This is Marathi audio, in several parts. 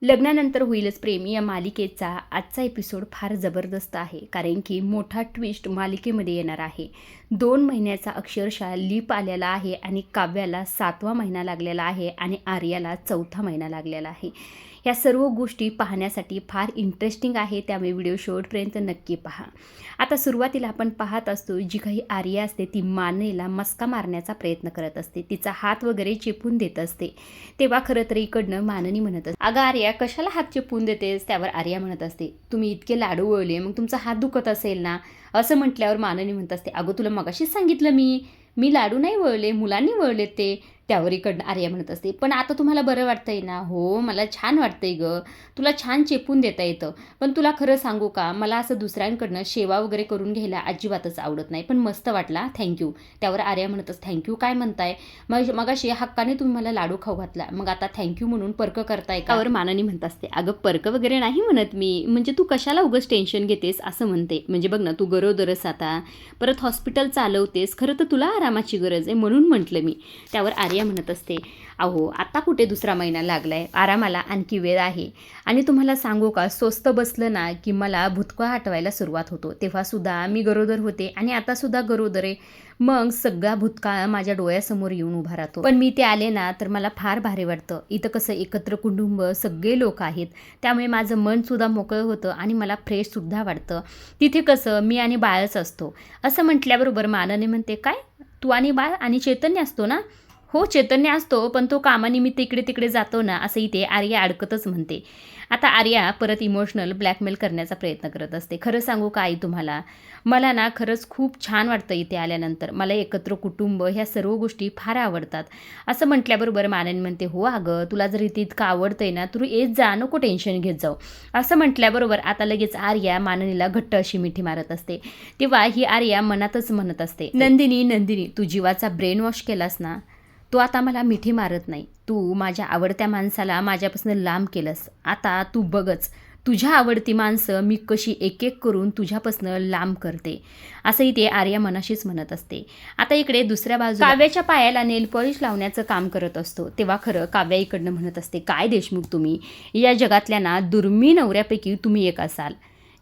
लग्नानंतर होईलच प्रेम या मालिकेचा आजचा एपिसोड फार जबरदस्त आहे, कारण की मोठा ट्विस्ट मालिकेमध्ये येणार आहे. 2 महिन्याचा अक्षरशः लीप आलेला आहे आणि काव्याला 7वा महिना लागलेला आहे आणि आर्याला 4था महिना लागलेला आहे. या सर्व गोष्टी पाहण्यासाठी फार इंटरेस्टिंग आहे, त्यामुळे व्हिडिओ शेवटपर्यंत नक्की पहा. आता सुरुवातीला आपण पाहत असतो, जी काही आर्या असते ती मानेला मस्का मारण्याचा प्रयत्न करत असते, तिचा हात वगैरे चेपून देत असते. तेव्हा खरं तर इकडनं माननी म्हणत असते, अगं आर्या कशाला हात चेपून देतेस. त्यावर आर्या म्हणत असते, तुम्ही इतके लाडू वळले मग तुमचा हात दुखत असेल ना. असं म्हटल्यावर माननी म्हणत असते, अगं तुला मगाशीच सांगितलं मी लाडू नाही वळले, मुलांनी वळले ते. त्यावर इकडनं आर्या म्हणत असते, पण आता तुम्हाला बरं वाटतंय ना. हो मला छान वाटतंय गं, तुला छान चेपून देता येतं. पण तुला खरं सांगू का, मला असं दुसऱ्यांकडनं सेवा वगैरे करून घ्यायला अजिबातच आवडत नाही, पण मस्त वाटला, थँक्यू. त्यावर आर्या म्हणतच, थँक्यू काय म्हणताय, मगाशी हक्काने तुम्ही मला लाडू खाऊ घातला, मग आता थँक्यू म्हणून पर्क करताय का. त्यावर मानानी म्हणत असते, अगं पर्क वगैरे नाही म्हणत मी, म्हणजे तू कशाला उगाच टेन्शन घेतेस असं म्हणते. म्हणजे बघ ना, तू गरोदरच आता, परत हॉस्पिटल चालवतेस, खरं तर तुला आरामाची गरज आहे म्हणून म्हटलं मी. त्यावर आर्या म्हणत असते, अहो आता कुठे 2रा महिना लागलाय, आरामाला आणखी वेळ आहे. आणि तुम्हाला सांगू का, स्वस्त बसलं ना की मला भुतकाळ आठवायला सुरुवात होतो. तेव्हा सुद्धा मी गरोदर होते आणि आता सुद्धा गरोदर आहे. मग सगळा भूतकाळ माझ्या डोळ्यासमोर येऊन उभा राहतो. पण मी ते आले ना तर मला फार भारी वाटतं. इथं कसं एकत्र कुटुंब, सगळे लोक आहेत, त्यामुळे माझं मन सुद्धा मोकळं होतं आणि मला फ्रेश सुद्धा वाटतं. तिथे कसं मी आणि बाळच असतो. असं म्हटल्याबरोबर माननी म्हणते, काय तू आणि बाळ आणि चैतन्य असतो ना. हो चैतन्य असतो, पण तो कामानिमित्त इकडे तिकडे जातो ना, असं इथे आर्या अडकतच म्हणते. आता आर्या परत इमोशनल ब्लॅकमेल करण्याचा प्रयत्न करत असते. खरं सांगू का आई तुम्हाला, मला ना खरंच खूप छान वाटतं इथे आल्यानंतर. मला एकत्र कुटुंब ह्या सर्व गोष्टी फार आवडतात. असं म्हटल्याबरोबर माननी म्हणते, हो अगं तुला जर इथे इतकं आवडतंय ना, तू येत जा, नको टेन्शन घेत जाऊ. असं म्हटल्याबरोबर आता लगेच आर्या माननीला घट्ट अशी मिठी मारत असते. तेव्हा ही आर्या मनातच म्हणत असते, नंदिनी तू जीवाचा ब्रेन वॉश केलास ना, तू आता मला मिठी मारत नाही, तू माझ्या आवडत्या माणसाला माझ्यापासून लांब केलंस. आता तू बघच, तुझ्या आवडती माणसं मी कशी एक एक करून तुझ्यापासून लांब करते. असंही ते आर्या मनाशीच म्हणत असते. आता इकडे दुसऱ्या बाजूला काव्याच्या पायाला नेल पॉलिश लावण्याचं काम करत असतो. तेव्हा खरं काव्या इकडनं म्हणत असते, काय देशमुख तुम्ही, या जगातल्या ना दुर्मिळ नवऱ्यापैकी तुम्ही एक असाल,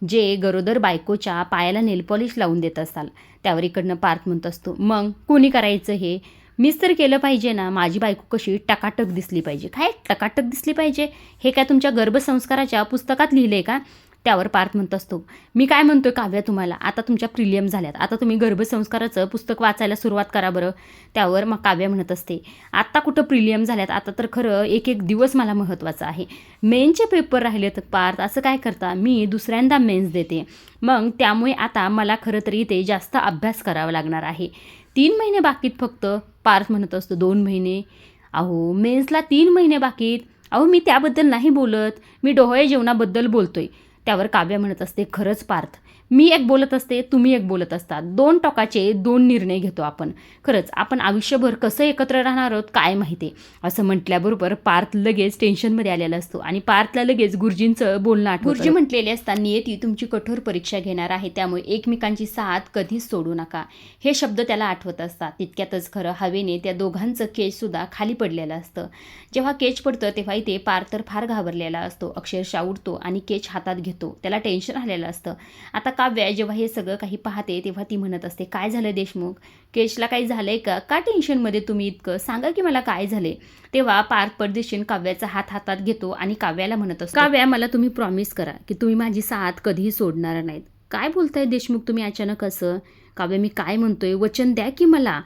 जे गरोदर बायकोच्या पायाला नेल पॉलिश लावून देत असाल. त्यावर इकडनं पार्थ म्हणत असतो, मग कोणी करायचं हे, मीच तर केलं पाहिजे ना. माझी बायको कशी टकाटक दिसली पाहिजे. काय टकाटक दिसली पाहिजे, हे काय तुमच्या गर्भसंस्काराच्या पुस्तकात लिहिलं आहे का. त्यावर पार्थ म्हणत असतो, मी काय म्हणतोय काव्या तुम्हाला, आता तुमच्या प्रिलियम झाल्यात, आता तुम्ही गर्भसंस्काराचं पुस्तक वाचायला सुरुवात करा बरं. त्यावर मग काव्या म्हणत असते, आत्ता कुठं प्रिलियम झाल्यात, आता तर खरं एक एक दिवस मला महत्त्वाचा आहे. मेन्सचे पेपर राहिले तर पार्थ असं काय करता, मी दुसऱ्यांदा मेन्स देते, मग त्यामुळे आता मला खरं तरी ते जास्त अभ्यास करावा लागणार आहे. 3 महिने बाकीत फक्त. पार्थ म्हणत असतो, 2 महिने, अहो मेन्सला 3 महिने बाकीत. अहो मी त्याबद्दल नाही बोलत, मी डोहाळे जेवणाबद्दल बोलतोय. त्यावर काव्य म्हणत असते, खरंच पार्थ, मी एक बोलत असते, तुम्ही एक बोलत असतात, 2 टोकाचे 2 निर्णय घेतो आपण. खरंच आपण आयुष्यभर कसं एकत्र राहणार आहोत काय माहिती. असं म्हटल्याबरोबर पार्थ लगेच टेन्शनमध्ये आलेला असतो आणि पार्थला लगेच गुरुजींचं बोलणं आठवतं. गुरुजी म्हटलेले असतात, नियती तुमची कठोर परीक्षा घेणार आहे, त्यामुळे एकमेकांची साथ कधीच सोडू नका. हे शब्द त्याला आठवत असतात. तितक्यातच खरं हवेने त्या दोघांचं केजसुद्धा खाली पडलेलं असतं. जेव्हा केज पडतं तेव्हा इथे पार्थ तर फार घाबरलेला असतो. अक्षरशः उठतो आणि केज हातात घेतो. त्याला टेन्शन आलेलं असतं. आता काव्या जेव्हा हे सगळं काही पाहते तेव्हा ती म्हणत असते, काय झालं देशमुख, केशला काही झालंय का टेन्शनमध्ये तुम्ही इतकं, सांगा की मला काय झाले. तेव्हा पार्थ परदेशीन काव्याचा हात हातात घेतो आणि काव्याला म्हणत असतो, काव्या मला तुम्ही प्रॉमिस करा की तुम्ही माझी साथ कधीही सोडणार नाहीत. काय बोलताय देशमुख तुम्ही अचानक असं. काव्या मी काय म्हणतोय, वचन द्या की मला,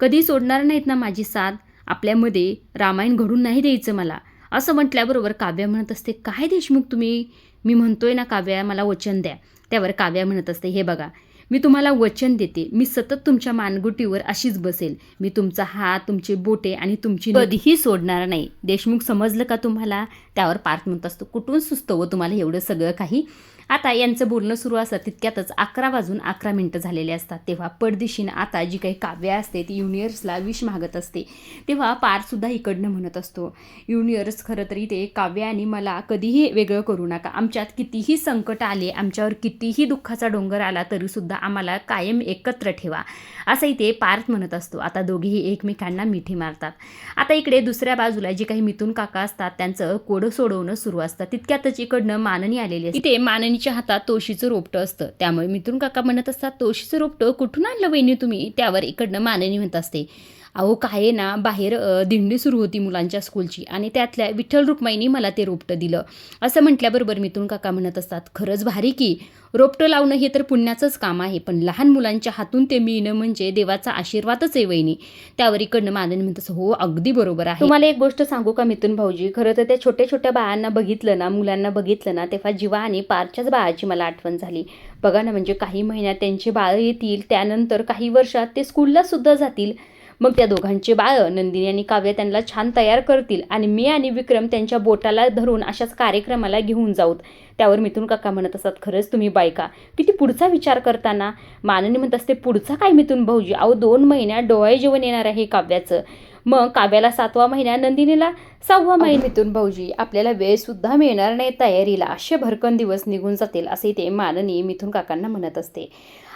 कधी सोडणार नाहीत ना माझी साथ, आपल्यामध्ये रामायण घडून नाही द्यायचं मला. असं म्हटल्याबरोबर काव्या म्हणत असते, काय देशमुख तुम्ही, मी म्हणतोय ना काव्या मला वचन द्या. त्यावर काव्या म्हणत असते, हे बघा मी तुम्हाला वचन देते, मी सतत तुमच्या मानगुटीवर अशीच बसेल, मी तुमचा हात, तुमचे बोटे आणि तुमची कधीही सोडणार नाही. देशमुख समजलं का तुम्हाला. त्यावर पार्थ म्हणत असतो, कुठून सुचतं तुम्हाला एवढं सगळं काही. आता यांचं बोलणं सुरू असतं. तितक्यातच 11:11 झालेले असतात. तेव्हा पडदिशीनं आता जी काही काव्या असते ती युनियर्सला विष मागत असते. तेव्हा पार्थसुद्धा इकडनं म्हणत असतो, युनियर्स खरं तरी ते काव्या आणि मला कधीही वेगळं करू नका. आमच्यात कितीही संकट आले, आमच्यावर कितीही दुःखाचा डोंगर आला तरीसुद्धा आम्हाला कायम एकत्र ठेवा, असंही ते पार्थ म्हणत असतो. आता दोघेही एकमेकांना मिठी मारतात. आता इकडे दुसऱ्या बाजूला जे काही मिथुन काका असतात त्यांचं कोडं सोडवणं सुरू असतं. तितक्यातच इकडनं माननी आलेली असते. इथे माननीच्या हातात तुळशीचं रोपटं असतं. त्यामुळे मिथुन काका म्हणत असतात, तुळशीचं रोपटं कुठून आणलं वहिनी तुम्ही? त्यावर इकडनं माननी म्हणत असते, अहो काय ना, बाहेर दिंडी सुरू होती मुलांच्या स्कूलची आणि त्यातल्या विठ्ठल रुक्माईनी मला ते रोपटं दिलं. असं म्हटल्याबरोबर मिथुन काका म्हणत असतात, खरंच भारी की, रोपटं लावणं हे तर पुण्याचंच काम आहे, पण लहान मुलांच्या हातून ते मिळणं म्हणजे देवाचा आशीर्वादच आहे वहिनी. त्यावर इकडनं माननी म्हणत, हो अगदी बरोबर आहे. तुम्हाला एक गोष्ट सांगू का मिथुन भाऊजी, खरं तर त्या छोट्या छोट्या बाळांना बघितलं ना, मुलांना बघितलं ना, तेव्हा जीवा आणि पारच्याच बाळाची मला आठवण झाली. बघा ना, म्हणजे काही महिन्यात त्यांचे बाळ येतील, त्यानंतर काही वर्षात ते स्कूलला सुद्धा जातील. मग त्या दोघांचे बाळ नंदिनी आणि काव्य त्यांना छान तयार करतील आणि मी आणि विक्रम त्यांच्या बोटाला धरून अशाच कार्यक्रमाला घेऊन जाऊत. त्यावर मिथुन काका म्हणत असतात, खरंच तुम्ही बायका किती पुढचा विचार करताना. माननी म्हणत असते, पुढचा काय मिथुन भाऊजी, अहो 2 महिन्यात डोळे जेवण येणार आहे काव्याचं. मग काव्याला 7वा महिना, नंदिनीला 6वा महिना. मिथुन भाऊजी आपल्याला वेळ सुद्धा मिळणार नाही तयारीला, असे भरकन दिवस निघून जातील, असे ते माननी मिथुन काकांना म्हणत असते.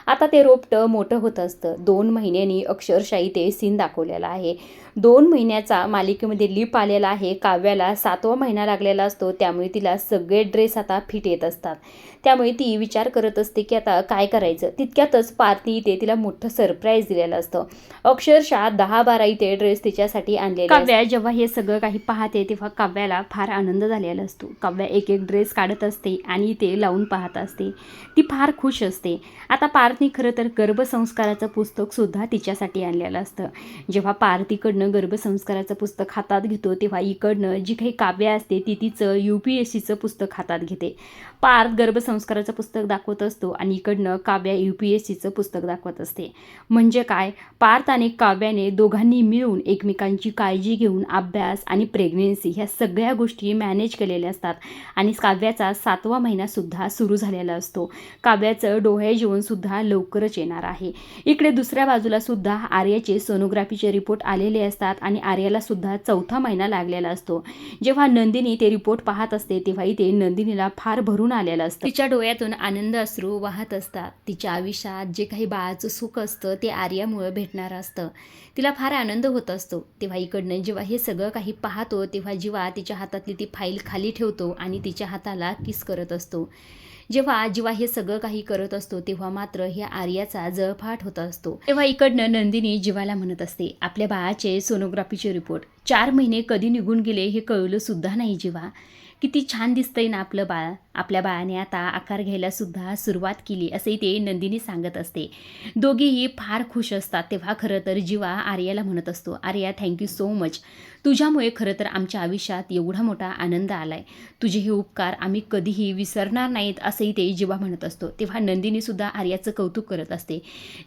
आता ते रोपटं मोठं होत असतं. 2 महिन्यांनी अक्षरशः ते सीन दाखवलेला आहे. 2 महिन्याचा मालिकेमध्ये लीप आलेला आहे. काव्याला 7वा महिना लागलेला असतो, त्यामुळे तिला सगळे ड्रेस आता फिट येत असतात. त्यामुळे ती विचार करत असते की आता काय करायचं. तितक्यातच पार्थी इथे तिला मोठं सरप्राईज दिलेलं असतं. अक्षरशः 10-12 इथे ड्रेस तिच्यासाठी आणलेले. काव्या जेव्हा हे सगळं काही पाहते तेव्हा काव्याला फार आनंद झालेला असतो. काव्या एक एक ड्रेस काढत असते आणि ते लावून पाहत असते. ती फार खुश असते. आता पार्थी खरं तर गर्भसंस्काराचं पुस्तक सुद्धा तिच्यासाठी आणलेलं असतं. जेव्हा पार्थीकडनं गर्भसंस्काराचं पुस्तक हातात घेतो तेव्हा इकडनं जी काही काव्य असते ती तिचं UPSCचं पुस्तक हातात घेते. पार्थ गर्भसंस्काराचं पुस्तक दाखवत असतो आणि इकडनं काव्या UPSCचं पुस्तक दाखवत असते. म्हणजे काय, पार्थ आणि काव्याने दोघांनी मिळून एकमेकांची काळजी घेऊन अभ्यास आणि प्रेग्नेन्सी ह्या सगळ्या गोष्टी मॅनेज केलेल्या असतात आणि काव्याचा 7वा महिनासुद्धा सुरू झालेला असतो. काव्याचं डोळे जेवणसुद्धा लवकरच येणार आहे. इकडे दुसऱ्या बाजूला सुद्धा आर्याचे सोनोग्राफीचे रिपोर्ट आलेले असतात आणि आर्याला सुद्धा 4था महिना लागलेला असतो. जेव्हा नंदिनी ते रिपोर्ट पाहत असते तेव्हा इथे नंदिनीला फार भरून आलेलं असतं. तिच्या डोळ्यातून आनंद अश्रू वाहत असतात. तिच्या आयुष्यात जे काही बाळाचं सुख असतं ते आर्यामुळे भेटणार असतं. तिला फार आनंद होत असतो. तेव्हा इकडनं जेव्हा हे सगळं काही पाहतो तेव्हा जीवा तिच्या हातातली ती फाईल खाली ठेवतो आणि तिच्या हाताला किस करत असतो. जेव्हा जीवा हे सगळं काही करत असतो तेव्हा मात्र ह्या आर्याचा जळफाट होत असतो. तेव्हा इकडनं नंदिनी जीवाला म्हणत असते, आपल्या बाळाचे सोनोग्राफीचे रिपोर्ट 4 महिने कधी निघून गेले हे कळलं सुद्धा नाही जीवा. किती छान दिसतंय ना आपलं बाळ. आपल्या बाळाने आता आकार घ्यायला सुद्धा सुरुवात केली, असे ते नंदिनी सांगत असते. दोघेही फार खुश असतात. तेव्हा खरं तर जीवा आर्याला म्हणत असतो, आर्या थँक्यू सो मच. तुझ्यामुळे खरं तर आमच्या आयुष्यात एवढा मोठा आनंद आलाय. तुझे हे उपकार आम्ही कधीही विसरणार नाहीत, असंही ते जीवा म्हणत असतो. तेव्हा नंदिनी सुद्धा आर्याचं कौतुक करत असते.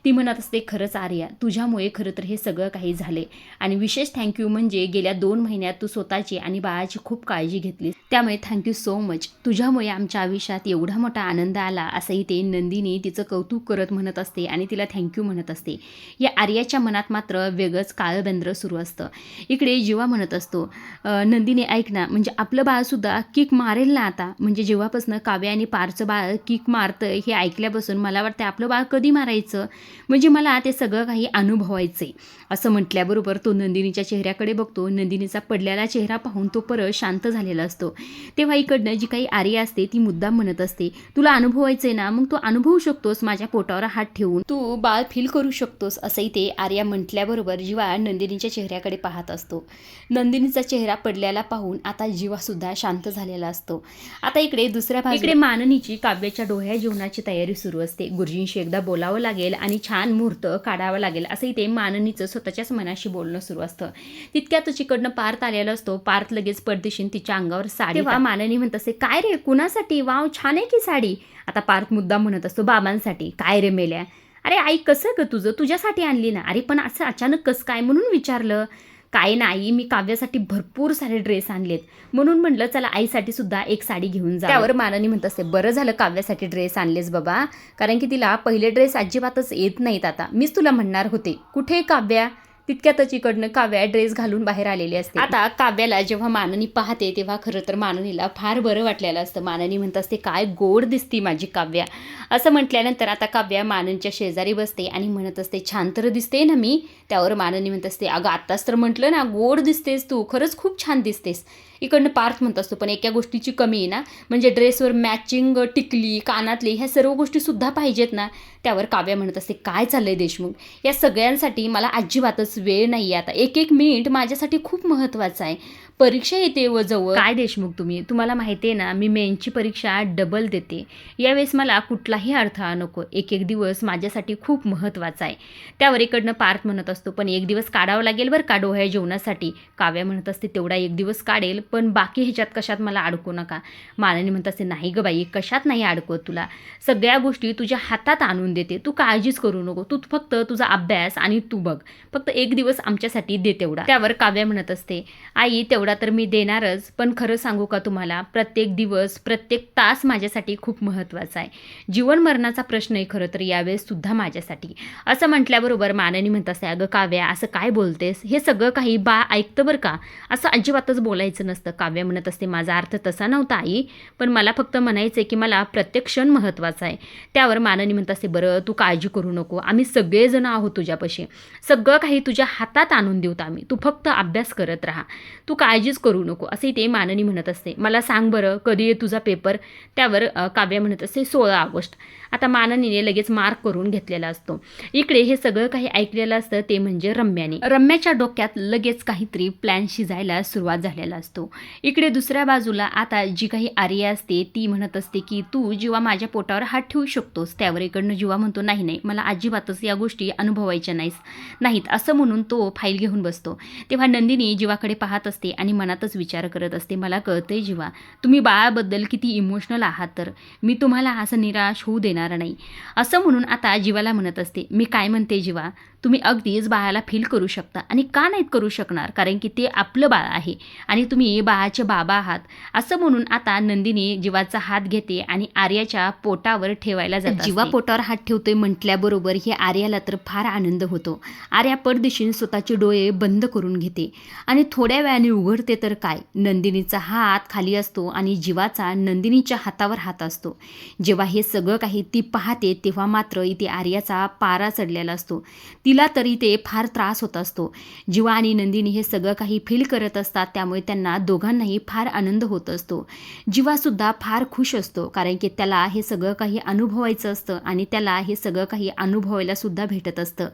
ती म्हणत असते, खरंच आर्या तुझ्यामुळे खरं तर हे सगळं काही झाले आणि विशेष थँक्यू म्हणजे गेल्या 2 महिन्यात तू स्वतःची आणि बाळाची खूप काळजी घेतली, त्यामुळे थँक्यू सो मच. तुझ्यामुळे आमच्या आयुष्यात एवढा मोठा आनंद आला, असंही ते नंदिनी तिचं कौतुक करत म्हणत असते आणि तिला थँक्यू म्हणत असते. या आर्याच्या मनात मात्र वेगळंच काळबंद्र सुरू असतं. इकडे जीवा म्हणत असतो, नंदिनी ऐक ना, म्हणजे आपलं बाळसुद्धा किक मारेल ना आता. म्हणजे जेव्हापासून काव्या आणि पारचं बाळ किक मारतं हे ऐकल्यापासून मला वाटतं आपलं बाळ कधी मारायचं, म्हणजे मला ते सगळं काही अनुभवायचं आहे. असं म्हटल्याबरोबर तो नंदिनीच्या चेहऱ्याकडे बघतो. नंदिनीचा पडलेला चेहरा पाहून तो परत शांत झालेला असतो. तेव्हा इकडनं जी काही आर्या असते ती मुद्दाम म्हणत असते, तुला अनुभवायचंय ना, मग तू अनुभवू शकतोस माझ्या पोटावर हात ठेवून, तू बाळ फील करू शकतोस, असंही ते आर्या म्हटल्याबरोबर जीवा नंदिनीच्या चेहऱ्याकडे पाहत असतो. नंदिनीचा चेहरा पडल्याला पाहून आता जीवासुद्धा शांत झालेला असतो. आता इकडे दुसऱ्या बाजूला इकडे माननीची काव्याच्या डोह्या जेवणाची तयारी सुरू असते. गुरुजींशी एकदा बोलावं लागेल आणि छान मुहूर्त काढावा लागेल, असंही ते माननीचं स्वतःच्याच मनाशी बोलणं सुरू असतं. तितक्यातच इकडनं पार्थ आलेला असतो. पार्थ लगेच पडदेशीन तिच्या अंगावर साडी. तेव्हा माननी म्हणत असते, काय रे कुणासाठी, वाव छान आहे की साडी. आता पार्थ मुद्दाम म्हणत असतो, बाबांसाठी. काय रे मेल्या, अरे आई कसं ग तुझं, तुझ्यासाठी आणली ना. अरे पण असं अचानक कसं काय म्हणून विचारलं. काय नाही, मी काव्यासाठी भरपूर सारे ड्रेस आणलेत म्हणून म्हटलं चला आईसाठी सुद्धा एक साडी घेऊन जा. त्यावर माननी म्हणत असते, बरं झालं काव्यासाठी ड्रेस आणलेस बाबा, कारण की तिला पहिले ड्रेस अजिबातच येत नाहीत. आता मीच तुला म्हणणार होते, कुठे काव्या, तितक्यातच इकडनं काव्या ड्रेस घालून बाहेर आलेली असते. आता काव्याला जेव्हा माननी पाहते तेव्हा खरं तर माननीला फार बरं वाटलेलं असतं. माननी म्हणत असते काय गोड दिसती माझी काव्या. असं म्हटल्यानंतर आता काव्या माननीच्या शेजारी बसते आणि म्हणत असते छान तर दिसते ना मी. त्यावर माननी म्हणत असते अगं आत्ताच तर म्हटलं ना गोड दिसतेस तू, खरंच खूप छान दिसतेस. इकडनं पार्थ म्हणत असतो पण एका गोष्टीची कमी आहे ना, म्हणजे ड्रेसवर मॅचिंग टिकली कानातली ह्या सर्व गोष्टीसुद्धा पाहिजेत ना. त्यावर काव्या म्हणत असते काय चाललंय देशमुख, या सगळ्यांसाठी मला अजिबातच वेळ नाही आहे आता. एक एक मिनिट माझ्यासाठी खूप महत्त्वाचा आहे. परीक्षा येते व जवळ. काय देशमुख तुम्हाला माहिती आहे ना मी मेनची परीक्षा डबल देते. यावेळेस मला कुठलाही अडथळा नको. एक एक दिवस माझ्यासाठी खूप महत्त्वाचा आहे. त्यावर इकडनं पार्थ म्हणत असतो पण एक दिवस काढावं लागेल बरं का डोह्या जेवणासाठी. काव्या म्हणत असते तेवढा एक दिवस काढेल पण बाकी ह्याच्यात कशात मला अडकू नका. माननी म्हणत असते नाही गं बाई कशात नाही अडकवत तुला, सगळ्या गोष्टी तुझ्या हातात आणून देते, तू काळजीच करू नको. तू फक्त तुझा अभ्यास आणि तू बघ, फक्त एक दिवस आमच्यासाठी दे तेवढा. त्यावर काव्या म्हणत असते आई तेवढा तर मी देणारच, पण खरं सांगू का तुम्हाला प्रत्येक दिवस प्रत्येक तास माझ्यासाठी खूप महत्त्वाचा आहे. जीवन मरणाचा प्रश्न आहे खरं तर यावेळेस सुद्धा माझ्यासाठी. असं म्हटल्याबरोबर माननी म्हणत असते अगं काव्या असं काय बोलतेस, हे सगळं काही बा ऐकतं बरं का, असं अजिबातच बोलायचं नसतं. काव्या म्हणत असते माझा अर्थ तसा नव्हता आई, पण मला फक्त म्हणायचं आहे की मला प्रत्येक क्षण महत्त्वाचा आहे. त्यावर माननी म्हणत असते बरं तू काळजी करू नको, आम्ही सगळेजण आहोत तुझ्यापाशी, सगळं काही तुझ्या हातात आणून देऊत आम्ही, तू फक्त अभ्यास करत राहा, तू काळजीच करू नको. असे ते माननी म्हणत असते. मला सांग बरं कधी आहे तुझा पेपर. त्यावर काव्या म्हणत असते 16 ऑगस्ट. आता माननीने लगेच मार्क करून घेतलेला असतो. इकडे हे सगळं काही ऐकलेलं असतं ते म्हणजे रम्याने. रम्याच्या डोक्यात लगेच काहीतरी प्लॅन शिजायला सुरुवात झालेला असतो. इकडे दुसऱ्या बाजूला आता जी काही आर्या असते ती म्हणत असते की तू जेव्हा माझ्या पोटावर हात ठेवू शकतोस. त्यावर इकडनं जीवा म्हणतो नाही नाही मला अजिबातच या गोष्टी अनुभवायच्या नाहीत असं म्हणून तो फाईल घेऊन बसतो. तेव्हा नंदिनी जीवाकडे पाहत असते आणि मनातच विचार करत असते मला कळतंय जीवा तुम्ही बाळाबद्दल किती इमोशनल आहात, तर मी तुम्हाला असं निराश होऊ देणार नाही. असं म्हणून आता जीवाला म्हणत असते मी काय म्हणते जीवा, तुम्ही अगदीच बाळाला फील करू शकता आणि का नाहीत करू शकणार, कारण की ते आपलं बाळ आहे आणि तुम्ही बाळाचे बाबा आहात. असं म्हणून आता नंदिनी जीवाचा हात घेते आणि आर्याच्या पोटावर ठेवायला जाते. जीवा पोटावर हात ठेवतोय म्हटल्याबरोबर हे आर्याला तर फार आनंद होतो. आर्या पडदिशीन स्वतःचे डोळे बंद करून घेते आणि थोड्या वेळाने उघडते तर काय, नंदिनीचा हात खाली असतो आणि जीवाचा नंदिनीच्या हातावर हात असतो. जेव्हा हे सगळं काही ती पाहते तेव्हा मात्र इथे आर्याचा पारा चढलेला असतो. तिला तरी ते फार त्रास होत असतो. जीवा आणि नंदिनी हे सगळं काही फील करत असतात, त्यामुळे त्यांना दोघांनाही फार आनंद होत असतो. जीवासुद्धा फार खुश असतो कारण की त्याला हे सगळं काही अनुभवायचं असतं आणि त्याला हे सगळं काही अनुभवायला सुद्धा भेटत असतं.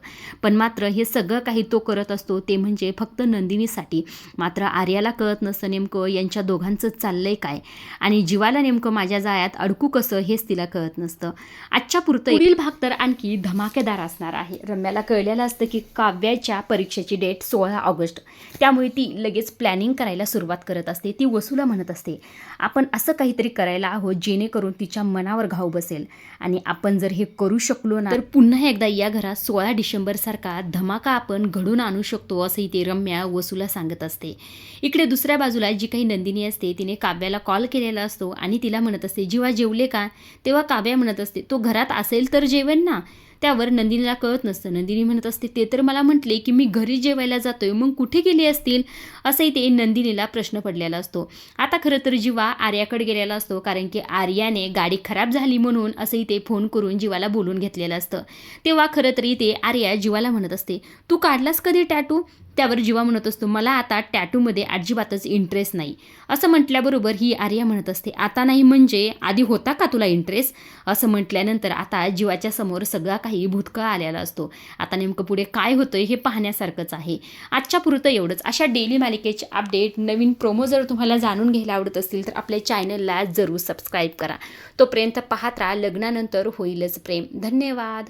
पण मात्र हे सगळं काही तो करत असतो ते म्हणजे फक्त नंदिनीसाठी. मात्र आर्याला कळत नसतं नेमकं यांच्या दोघांचं चाललंय काय आणि जीवाला नेमकं माझ्या जाळ्यात अडकू कसं हेच तिला कळत नसतं. आजच्या पुरतं पुढील भाग तर आणखी धमाकेदार असणार आहे. रम्याला कळलेलं असतं की काव्याच्या परीक्षेची डेट 16 ऑगस्ट, त्यामुळे ती लगेच प्लॅनिंग करायला सुरुवात करत असते. ती वसूला म्हणत असते आपण असं काहीतरी करायला आहोत जेणेकरून तिच्या मनावर घाव बसेल आणि आपण जर हे करू शकलो ना तर पुन्हा एकदा या घरात 16 डिसेंबरसारखा धमाका आपण घडून आणू शकतो असंही ते रम्या वसूला सांगत असते. इकडे दुसऱ्या बाजूला जी काही नंदिनी असते तिने काव्याला कॉल केलेला असतो आणि तिला म्हणत असते जीवा जेवले का. तेव्हा काव्या म्हणत असते तो घरात असेल तर जेवेन ना. त्यावर नंदिनीला कळत नसतं. नंदिनी म्हणत असते ते तर मला म्हटले की मी घरी जेवायला जातोय, मग कुठे गेले असतील असंही ते नंदिनीला प्रश्न पडलेला असतो. आता खरं तर जीवा आर्याकडे गेलेला असतो कारण की आर्याने गाडी खराब झाली म्हणून असंही ते फोन करून जीवाला बोलून घेतलेलं असतं. तेव्हा खरं तरी ते आर्या जीवाला म्हणत असते तू काढलास कधी टॅटू. त्यावर जीवा म्हणत असतो मला आता टॅटूमध्ये अजिबातच इंटरेस्ट नाही. असं म्हटल्याबरोबर ही आर्या म्हणत असते आता नाही म्हणजे आधी होता का तुला इंटरेस्ट. असं म्हटल्यानंतर आता जीवाच्या समोर सगळा काही भूतकाळ आलेला असतो. आता नेमकं पुढे काय होतंय हे पाहण्यासारखंच आहे. आजच्या पुरतं एवढंच. अशा डेली मालिकेचे अपडेट नवीन प्रोमो जर तुम्हाला जाणून घ्यायला आवडत असतील तर आपल्या चॅनलला जरूर सबस्क्राईब करा. तोपर्यंत पाहत राहा लग्नानंतर होईलच प्रेम. धन्यवाद.